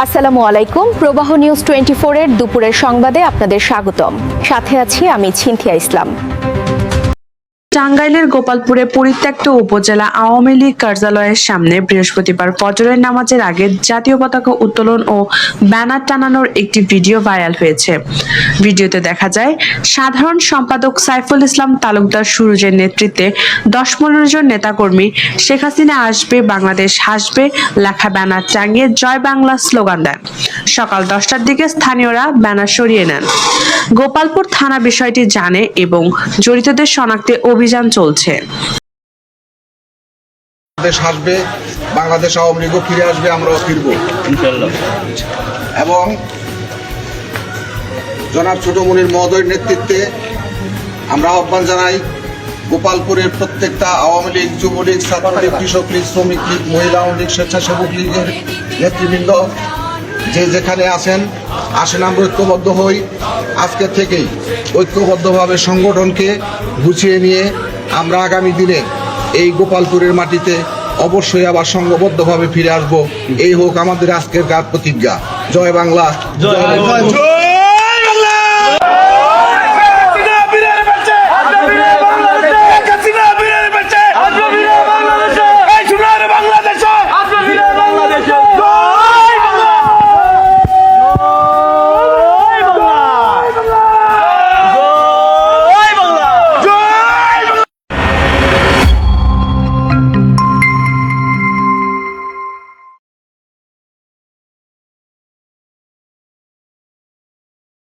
আসসালামু আলাইকুম। প্রবাহ নিউজ 24 এর দুপুরের সংবাদে আপনাদের স্বাগতম। সাথে আছি আমি ছিনথিয়া ইসলাম। টাঙ্গাইলের গোপালপুরে পরিত্যক্ত উপজেলা আওয়ামী লীগ কার্যালয়ের সামনে বৃহস্পতিবার ফজরের নামাজের আগে জাতীয় পতাকা উত্তোলন ও ব্যানার টানানোর একটি ভিডিও ভাইরাল হয়েছে। ভিডিওতে দেখা যায় সাধারণ সম্পাদক সাইফুল ইসলাম তালুকদার সুরুজের নেতৃত্বে 10-15 জন নেতাকর্মী শেখ হাসিনা আসবে, বাংলাদেশ হাসবে লেখা ব্যানার টাঙিয়ে জয় বাংলা স্লোগান দেন। সকাল 10টার দিকে স্থানীয়রা ব্যানার সরিয়ে নেন। গোপালপুর থানা বিষয়টি জানে এবং জড়িতদের শনাক্তে অভিযান চলছে। বাংলাদেশ আসবে, বাংলাদেশ আওয়ামী লীগও ফিরে আসবে, আমরাও ফিরব ইনশাআল্লাহ। এবং জনাব ছোট মুনির মহোদয়ের নেতৃত্বে আমরা আহ্বান জানাই গোপালপুরের প্রত্যেকটা আওয়ামী লীগ, যুবলীগ, ছাত্রলীগ, কৃষক লীগ, শ্রমিক লীগ, মহিলা লীগ, স্বেচ্ছাসেবক লীগের নেতৃবৃন্দ যে যেখানে আসেন আমরা ঐক্যবদ্ধ হই। আজকে থেকেই ঐক্যবদ্ধভাবে সংগঠনকে গুছিয়ে নিয়ে আমরা আগামী দিনে এই গোপালপুরের মাটিতে অবশ্যই আবার সংঘবদ্ধভাবে ফিরে আসব। এই হোক আমাদের আজকের প্রতিজ্ঞা। জয় বাংলা, জয়